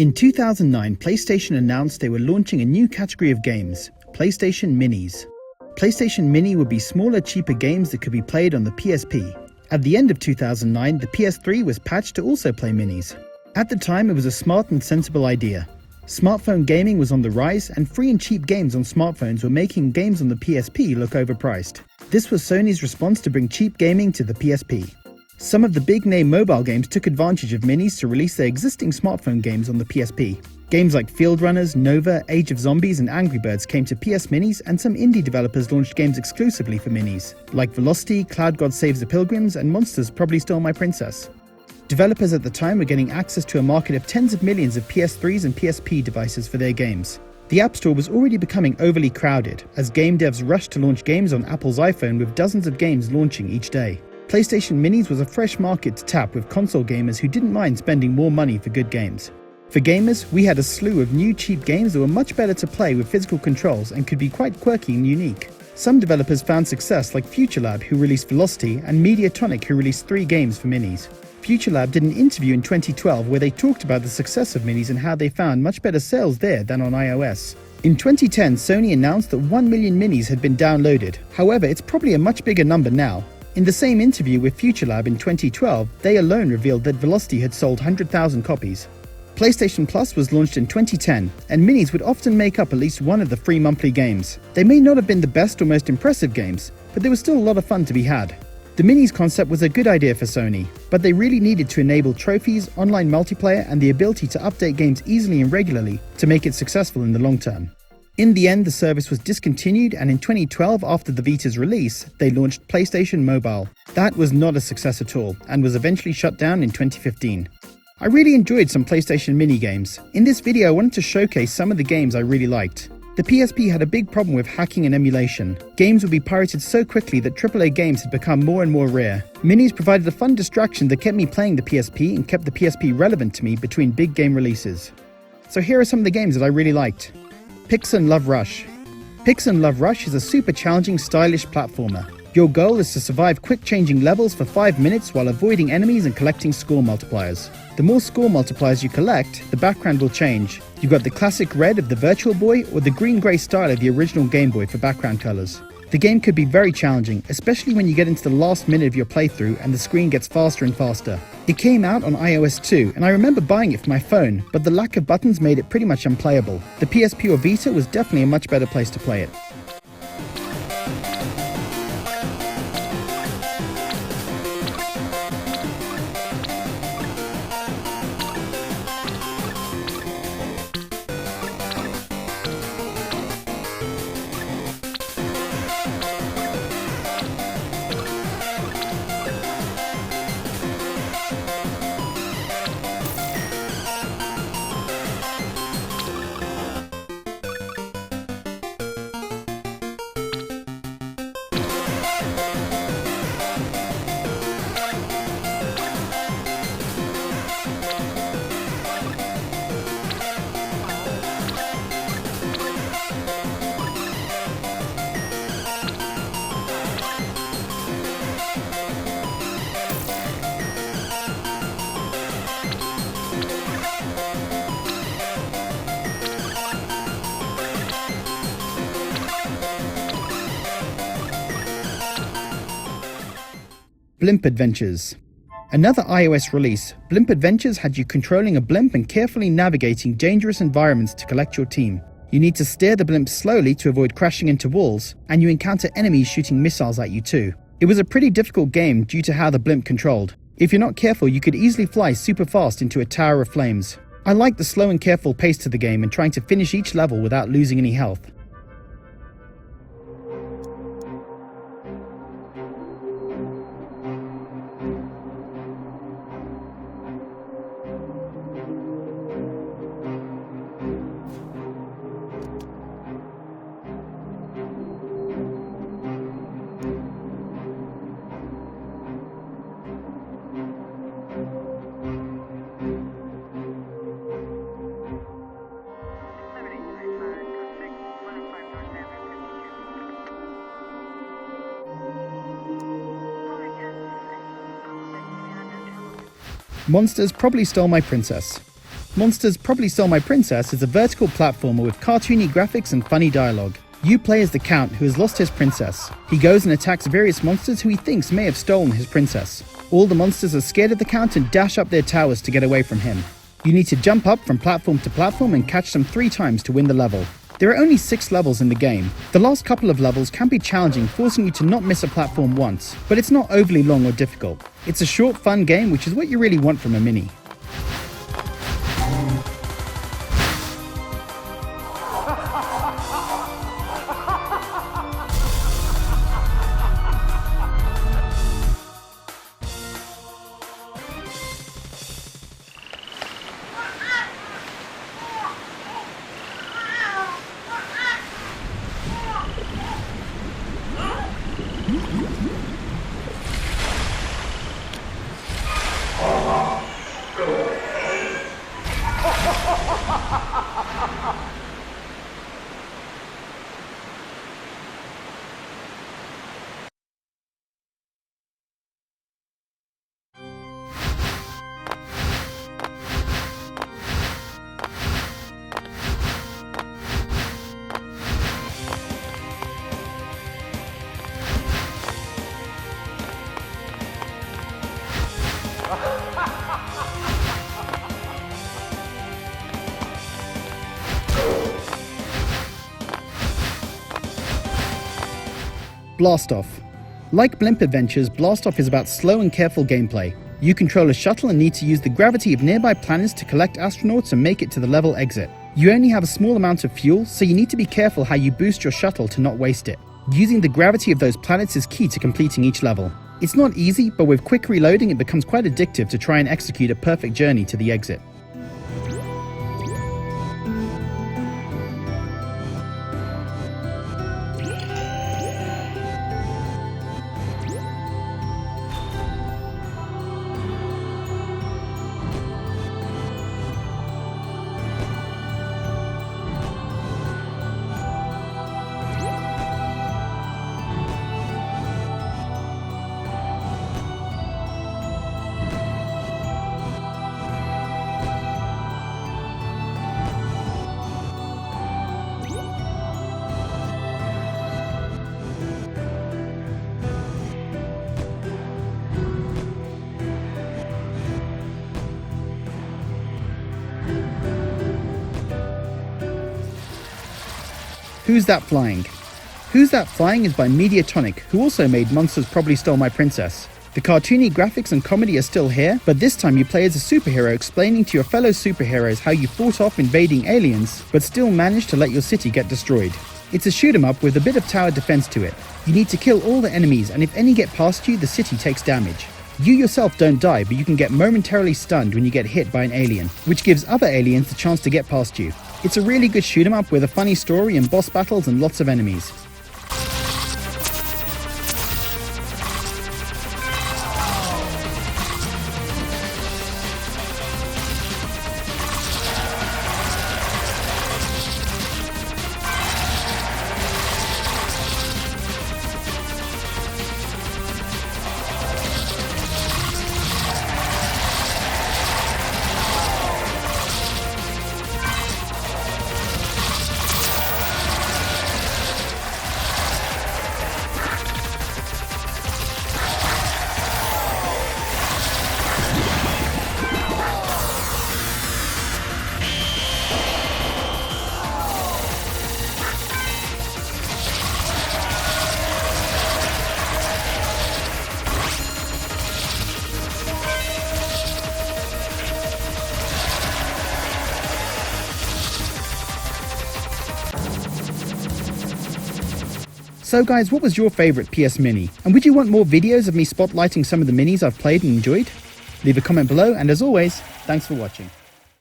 In 2009, PlayStation announced they were launching a new category of games, PlayStation Minis. PlayStation Mini would be smaller, cheaper games that could be played on the PSP. At the end of 2009, the PS3 was patched to also play minis. At the time, it was a smart and sensible idea. Smartphone gaming was on the rise, and free and cheap games on smartphones were making games on the PSP look overpriced. This was Sony's response to bring cheap gaming to the PSP. Some of the big-name mobile games took advantage of minis to release their existing smartphone games on the PSP. Games like Field Runners, Nova, Age of Zombies and Angry Birds came to PS Minis, and some indie developers launched games exclusively for minis, like Velocity, Cloud God Saves the Pilgrims and Monsters Probably Stole My Princess. Developers at the time were getting access to a market of tens of millions of PS3s and PSP devices for their games. The App Store was already becoming overly crowded, as game devs rushed to launch games on Apple's iPhone with dozens of games launching each day. PlayStation Minis was a fresh market to tap with console gamers who didn't mind spending more money for good games. For gamers, we had a slew of new cheap games that were much better to play with physical controls and could be quite quirky and unique. Some developers found success, like FutureLab, who released Velocity, and Mediatonic, who released 3 games for minis. FutureLab did an interview in 2012 where they talked about the success of minis and how they found much better sales there than on iOS. In 2010, Sony announced that 1 million minis had been downloaded. However, it's probably a much bigger number now. In the same interview with FutureLab in 2012, they alone revealed that Velocity had sold 100,000 copies. PlayStation Plus was launched in 2010, and minis would often make up at least one of the free monthly games. They may not have been the best or most impressive games, but there was still a lot of fun to be had. The minis concept was a good idea for Sony, but they really needed to enable trophies, online multiplayer, and the ability to update games easily and regularly to make it successful in the long term. In the end, the service was discontinued, and in 2012, after the Vita's release, they launched PlayStation Mobile. That was not a success at all, and was eventually shut down in 2015. I really enjoyed some PlayStation Mini games. In this video, I wanted to showcase some of the games I really liked. The PSP had a big problem with hacking and emulation. Games would be pirated so quickly that AAA games had become more and more rare. Minis provided a fun distraction that kept me playing the PSP and kept the PSP relevant to me between big game releases. So here are some of the games that I really liked. Pix'n Love Rush. Pix'n Love Rush is a super challenging, stylish platformer. Your goal is to survive quick-changing levels for 5 minutes while avoiding enemies and collecting score multipliers. The more score multipliers you collect, the background will change. You've got the classic red of the Virtual Boy or the green-grey style of the original Game Boy for background colors. The game could be very challenging, especially when you get into the last minute of your playthrough and the screen gets faster and faster. It came out on iOS too, and I remember buying it for my phone, but the lack of buttons made it pretty much unplayable. The PSP or Vita was definitely a much better place to play it. Blimp Adventures. Another iOS release, Blimp Adventures had you controlling a blimp and carefully navigating dangerous environments to collect your team. You need to steer the blimp slowly to avoid crashing into walls, and you encounter enemies shooting missiles at you too. It was a pretty difficult game due to how the blimp controlled. If you're not careful, you could easily fly super fast into a tower of flames. I like the slow and careful pace to the game and trying to finish each level without losing any health. Monsters Probably Stole My Princess. Monsters Probably Stole My Princess is a vertical platformer with cartoony graphics and funny dialogue. You play as the Count who has lost his princess. He goes and attacks various monsters who he thinks may have stolen his princess. All the monsters are scared of the Count and dash up their towers to get away from him. You need to jump up from platform to platform and catch them 3 times to win the level. There are only 6 levels in the game. The last couple of levels can be challenging, forcing you to not miss a platform once, but it's not overly long or difficult. It's a short, fun game, which is what you really want from a mini. Blast Off. Like Blimp Adventures, Blast Off is about slow and careful gameplay. You control a shuttle and need to use the gravity of nearby planets to collect astronauts and make it to the level exit. You only have a small amount of fuel, so you need to be careful how you boost your shuttle to not waste it. Using the gravity of those planets is key to completing each level. It's not easy, but with quick reloading it becomes quite addictive to try and execute a perfect journey to the exit. Who's That Flying? Who's That Flying is by Mediatonic, who also made Monsters Probably Stole My Princess. The cartoony graphics and comedy are still here, but this time you play as a superhero explaining to your fellow superheroes how you fought off invading aliens, but still managed to let your city get destroyed. It's a shoot 'em up with a bit of tower defense to it. You need to kill all the enemies, and if any get past you, the city takes damage. You yourself don't die, but you can get momentarily stunned when you get hit by an alien, which gives other aliens the chance to get past you. It's a really good shoot 'em up with a funny story and boss battles and lots of enemies. So guys, what was your favourite PS Mini? And would you want more videos of me spotlighting some of the minis I've played and enjoyed? Leave a comment below, and as always, thanks for watching.